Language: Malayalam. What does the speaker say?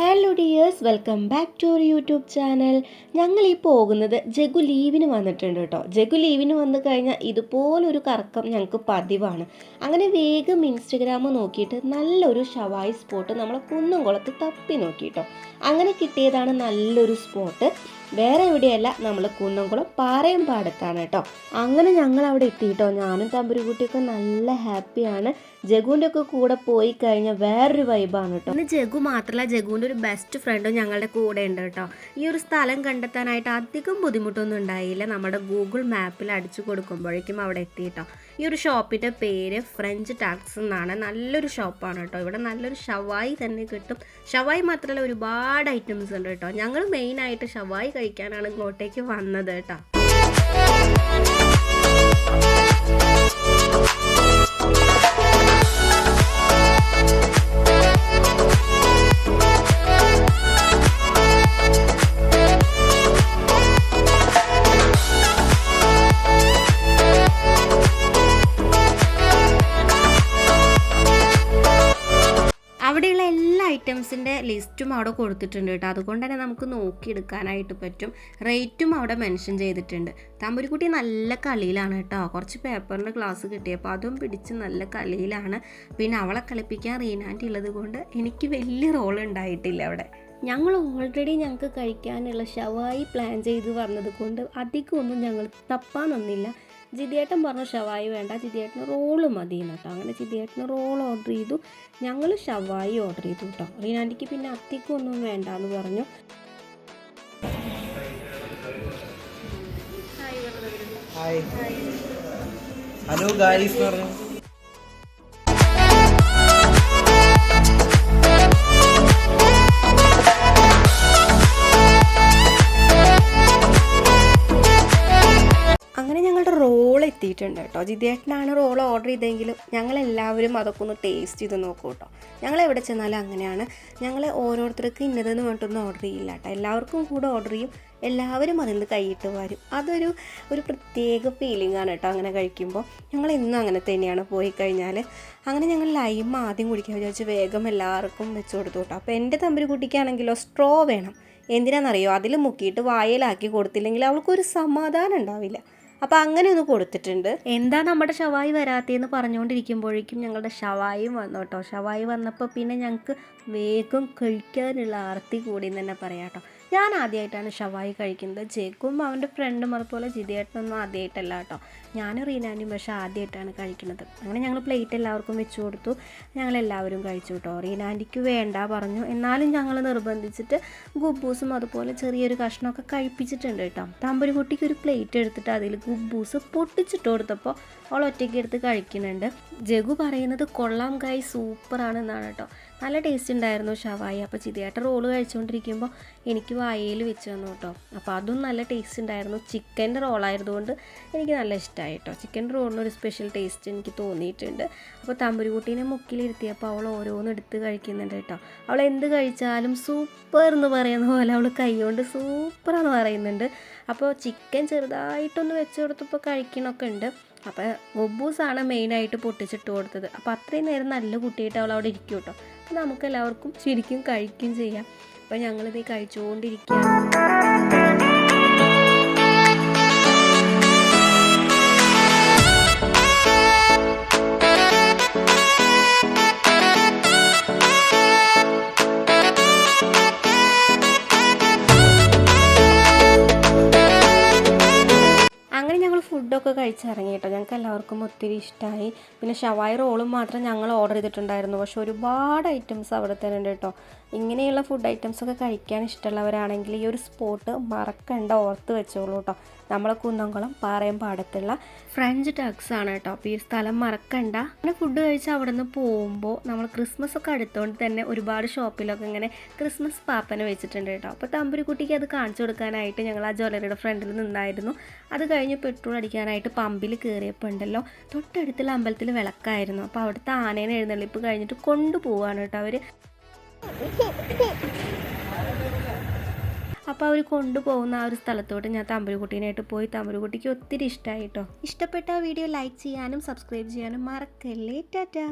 Hello dears, welcome back to our YouTube channel. ഞങ്ങൾ ഈ പോകുന്നത് ജഗു ലീവിന് വന്നിട്ടുണ്ട് കേട്ടോ. ജഗു ലീവിന് വന്നു കഴിഞ്ഞാൽ ഇതുപോലൊരു കറക്കം ഞങ്ങൾക്ക് പതിവാണ്. അങ്ങനെ വേഗം ഇൻസ്റ്റഗ്രാം നോക്കിയിട്ട് നല്ലൊരു ഷവായി സ്പോട്ട് നമ്മളെ കുന്നംകുളത്ത് തപ്പി നോക്കിയിട്ടോ. അങ്ങനെ കിട്ടിയതാണ് നല്ലൊരു സ്പോട്ട്. വേറെ എവിടെയല്ല, നമ്മൾ കുന്നംകുളം പാറയമ്പാടത്താണ് കേട്ടോ. അങ്ങനെ ഞങ്ങൾ അവിടെ എത്തിയിട്ടോ. ഞാനും തമ്പുരുകുട്ടിയൊക്കെ നല്ല ഹാപ്പിയാണ്. ജഗുവിൻ്റെ ഒക്കെ കൂടെ പോയി കഴിഞ്ഞാൽ വേറൊരു വൈബാണ് കേട്ടോ. ഇന്ന് ജഗു മാത്രമല്ല, ജഗുവിൻ്റെ ഒരു ബെസ്റ്റ് ഫ്രണ്ടും ഞങ്ങളുടെ കൂടെ ഉണ്ട് കേട്ടോ. ഈ ഒരു സ്ഥലം കണ്ടെത്താനായിട്ട് അധികം ബുദ്ധിമുട്ടൊന്നും ഉണ്ടായില്ല. നമ്മുടെ ഗൂഗിൾ മാപ്പിൽ അടിച്ചു കൊടുക്കുമ്പോഴേക്കും അവിടെ എത്തിയിട്ടോ. ഈ ഒരു ഷോപ്പിൻ്റെ പേര് ഫ്രഞ്ച് ടാക്സ് എന്നാണ്. നല്ലൊരു ഷോപ്പാണ് കേട്ടോ. ഇവിടെ നല്ലൊരു ഷവായി തന്നെ കിട്ടും. ഷവായി മാത്രമല്ല, ഒരുപാട് ഐറ്റംസ് ഉണ്ട് കേട്ടോ. ഞങ്ങൾ മെയിനായിട്ട് ഷവായി കഴിക്കാനാണ് ഇങ്ങോട്ടേക്ക് വന്നത് കേട്ടോ. അവിടെയുള്ള എല്ലാ ഐറ്റംസിൻ്റെ ലിസ്റ്റും അവിടെ കൊടുത്തിട്ടുണ്ട് കേട്ടോ. അതുകൊണ്ട് തന്നെ നമുക്ക് നോക്കിയെടുക്കാനായിട്ട് പറ്റും. റേറ്റും അവിടെ മെൻഷൻ ചെയ്തിട്ടുണ്ട്. തമ്പുരുക്കുട്ടി നല്ല കളിയിലാണ് കേട്ടോ. കുറച്ച് പേപ്പറിൻ്റെ ക്ലാസ് കിട്ടിയപ്പോൾ അതും പിടിച്ച് നല്ല കളിയിലാണ്. പിന്നെ അവളെ കളിപ്പിക്കാൻ റീനാൻറ്റി ഉള്ളത് കൊണ്ട് എനിക്ക് വലിയ റോൾ ഉണ്ടായിട്ടില്ല അവിടെ. ഞങ്ങൾ ഓൾറെഡി ഞങ്ങൾക്ക് കഴിക്കാനുള്ള ഷവായി പ്ലാൻ ചെയ്ത് വന്നത് കൊണ്ട് അധികമൊന്നും ഞങ്ങൾ തപ്പാൻ നിന്നില്ല. ജിതിയേട്ടൻ പറഞ്ഞു ഷവായി വേണ്ട, ജിതിയേട്ടന് റോള് മതി കേട്ടോ. അങ്ങനെ ജിതിയേട്ടന് റോൾ ഓർഡർ ചെയ്തു. ഞങ്ങൾ ഷവായി ഓർഡർ ചെയ്തു കേട്ടോ. റീനാൻറ്റിക്ക് പിന്നെ അധികമൊന്നും വേണ്ട എന്ന് പറഞ്ഞു. ഹലോ ഗായ്സ് പറഞ്ഞു. അങ്ങനെ ഞങ്ങളുടെ റോൾ എത്തിയിട്ടുണ്ട് കേട്ടോ. ജിതേട്ടനാണ് റോൾ ഓർഡർ ചെയ്തെങ്കിലും ഞങ്ങളെല്ലാവരും അതൊക്കെ ഒന്ന് ടേസ്റ്റ് ചെയ്ത് നോക്കും കേട്ടോ. ഞങ്ങൾ എവിടെ ചെന്നാലും അങ്ങനെയാണ്. ഞങ്ങൾ ഓരോരുത്തർക്ക് ഇന്നതെന്ന് പറഞ്ഞിട്ടൊന്നും ഓർഡർ ചെയ്യില്ല കേട്ടോ. എല്ലാവർക്കും കൂടെ ഓർഡർ ചെയ്യും. എല്ലാവരും അതിൽ നിന്ന് കൈയിട്ട് വരും. അതൊരു പ്രത്യേക ഫീലിംഗ് ആണ് കേട്ടോ. അങ്ങനെ കഴിക്കുമ്പോൾ ഞങ്ങൾ എന്നും അങ്ങനെ തന്നെയാണ് പോയി കഴിഞ്ഞാൽ. അങ്ങനെ ഞങ്ങൾ ലൈം ആദ്യം കുടിക്കാൻ വിചാരിച്ച് വേഗം എല്ലാവർക്കും വെച്ച് കൊടുത്തു കേട്ടോ. അപ്പോൾ എൻ്റെ തമ്പുരുക്കുട്ടിക്കാണെങ്കിലോ സ്ട്രോ വേണം. എന്തിനാണെന്നറിയോ, അതിൽ മുക്കിയിട്ട് വായലാക്കി കൊടുത്തില്ലെങ്കിൽ അവൾക്കൊരു സമാധാനം ഉണ്ടാവില്ല. അപ്പോൾ അങ്ങനെ ഒന്ന് കൊടുത്തിട്ടുണ്ട്. എന്താ നമ്മുടെ ഷവായി വരാത്തതെന്ന് പറഞ്ഞുകൊണ്ടിരിക്കുമ്പോഴേക്കും ഞങ്ങളുടെ ഷവായും വന്നു കേട്ടോ. ഷവായി വന്നപ്പോൾ പിന്നെ ഞങ്ങൾക്ക് വേഗം കഴിക്കാനുള്ള ആർത്തി കൂടി എന്ന് തന്നെ പറയാം കേട്ടോ. ഞാൻ ആദ്യമായിട്ടാണ് ഷവായി കഴിക്കുന്നത്. ജേക്കും അവൻ്റെ ഫ്രണ്ടും അതുപോലെ ജിതിയേട്ടനൊന്നും ആദ്യമായിട്ടല്ല കേട്ടോ. ഞാനും റീനാനും പക്ഷേ ആദ്യമായിട്ടാണ് കഴിക്കുന്നത്. അങ്ങനെ ഞങ്ങൾ പ്ലേറ്റ് എല്ലാവർക്കും വെച്ച് കൊടുത്തു. ഞങ്ങളെല്ലാവരും കഴിച്ചു കേട്ടോ. റീനാൻറ്റിക്ക് വേണ്ട പറഞ്ഞു. എന്നാലും ഞങ്ങൾ നിർബന്ധിച്ചിട്ട് ഗുബൂസും അതുപോലെ ചെറിയൊരു കഷ്ണമൊക്കെ കഴിപ്പിച്ചിട്ടുണ്ട് കേട്ടോ. തമ്പുരുക്കുട്ടിക്ക് ഒരു പ്ലേറ്റ് എടുത്തിട്ട് അതിൽ ഗുബൂസ് പൊട്ടിച്ചിട്ട് കൊടുത്തപ്പോൾ അവൾ ഒറ്റയ്ക്ക് എടുത്ത് കഴിക്കുന്നുണ്ട്. ജഗു പറയുന്നത് കൊള്ളാം ഗായ്, സൂപ്പറാണെന്നാണ് കേട്ടോ. നല്ല ടേസ്റ്റ് ഉണ്ടായിരുന്നു ഷവായി. അപ്പോൾ ജിതിയേട്ടൻ റോള് കഴിച്ചുകൊണ്ടിരിക്കുമ്പോൾ എനിക്ക് വായയിൽ വെച്ച് തന്നു കേട്ടോ. അപ്പോൾ അതും നല്ല ടേസ്റ്റ് ഉണ്ടായിരുന്നു. ചിക്കൻ്റെ റോളായതുകൊണ്ട് എനിക്ക് നല്ല ഇഷ്ടമായി കേട്ടോ. ചിക്കൻ റോളിനൊരു സ്പെഷ്യൽ ടേസ്റ്റ് എനിക്ക് തോന്നിയിട്ടുണ്ട്. അപ്പോൾ തമ്പുരുക്കുട്ടീനെ മുക്കിലിരുത്തിയപ്പോൾ അവൾ ഓരോന്നും എടുത്ത് കഴിക്കുന്നുണ്ട് കേട്ടോ. അവൾ എന്ത് കഴിച്ചാലും സൂപ്പർ എന്ന് പറയുന്ന പോലെ അവൾ കൈകൊണ്ട് സൂപ്പറാന്ന് പറയുന്നുണ്ട്. അപ്പോൾ ചിക്കൻ ചെറുതായിട്ടൊന്ന് വെച്ച് കൊടുത്തപ്പോൾ കഴിക്കണമൊക്കെ ഉണ്ട്. അപ്പോൾ ഗുബൂസാണ് മെയിനായിട്ട് പൊട്ടിച്ചിട്ട് കൊടുത്തത്. അപ്പോൾ അത്രയും നേരം നല്ല കുട്ടിയായിട്ട് അവൾ അവിടെ ഇരിക്കും കേട്ടോ. അപ്പോൾ നമുക്കെല്ലാവർക്കും ശരിക്കും കഴിക്കുകയും ചെയ്യാം. അപ്പോൾ ഞങ്ങളിത് കഴിച്ചുകൊണ്ടിരിക്കുകയാണ്. അങ്ങനെ ഞങ്ങൾ ഫുഡൊക്കെ കഴിച്ചിറങ്ങി കേട്ടോ. ഞങ്ങൾക്ക് എല്ലാവർക്കും ഒത്തിരി ഇഷ്ടമായി. പിന്നെ ഷവായി റോളും മാത്രം ഞങ്ങൾ ഓർഡർ ചെയ്തിട്ടുണ്ടായിരുന്നു. പക്ഷേ ഒരുപാട് ഐറ്റംസ് അവിടെ തന്നെ ഉണ്ട് കേട്ടോ. ഇങ്ങനെയുള്ള ഫുഡ് ഐറ്റംസൊക്കെ കഴിക്കാൻ ഇഷ്ടമുള്ളവരാണെങ്കിൽ ഈ ഒരു സ്പോട്ട് മറക്കണ്ട, ഓർത്ത് വെച്ചോളൂ കേട്ടോ. നമ്മളെ കുന്നംകുളം പാറയമ്പാടത്തുള്ള ഫ്രഞ്ച് ടാക്സ് ആണ് കേട്ടോ. അപ്പോൾ ഈ സ്ഥലം മറക്കണ്ട. അങ്ങനെ ഫുഡ് കഴിച്ച് അവിടെ നിന്ന് പോകുമ്പോൾ നമ്മൾ ക്രിസ്മസ് ഒക്കെ അടുത്തുകൊണ്ട് തന്നെ ഒരുപാട് ഷോപ്പിലൊക്കെ ഇങ്ങനെ ക്രിസ്മസ് പാപ്പനെ വെച്ചിട്ടുണ്ട് കേട്ടോ. അപ്പോൾ തമ്പുരുക്കുട്ടിക്ക് അത് കാണിച്ചു കൊടുക്കാനായിട്ട് ഞങ്ങൾ ആ ജ്വല്ലറിയുടെ ഫ്രണ്ടിൽ നിന്നായിരുന്നു. അത് കഴിഞ്ഞ് പെട്രോൾ അടിക്കാനായിട്ട് പമ്പിൽ കയറിയപ്പോൾ ഉണ്ടല്ലോ, തൊട്ടടുത്തുള്ള അമ്പലത്തിൽ വിളക്കായിരുന്നു. അപ്പോൾ അവിടുത്തെ ആനേനെ എഴുന്നള്ളിപ്പ് കഴിഞ്ഞിട്ട് കൊണ്ടുപോവാണ് കേട്ടോ അവർ. അപ്പോൾ അവർ കൊണ്ടുപോകുന്ന ആ ഒരു സ്ഥലത്തോട്ട് ഞാൻ തമ്പുരുക്കുട്ടീനായിട്ട് പോയി. തമ്പുരുക്കുട്ടിക്ക് ഒത്തിരി ഇഷ്ടമായി കേട്ടോ. ഇഷ്ടപ്പെട്ട വീഡിയോ ലൈക്ക് ചെയ്യാനും സബ്സ്ക്രൈബ് ചെയ്യാനും മറക്കല്ലേ. ടാറ്റാ.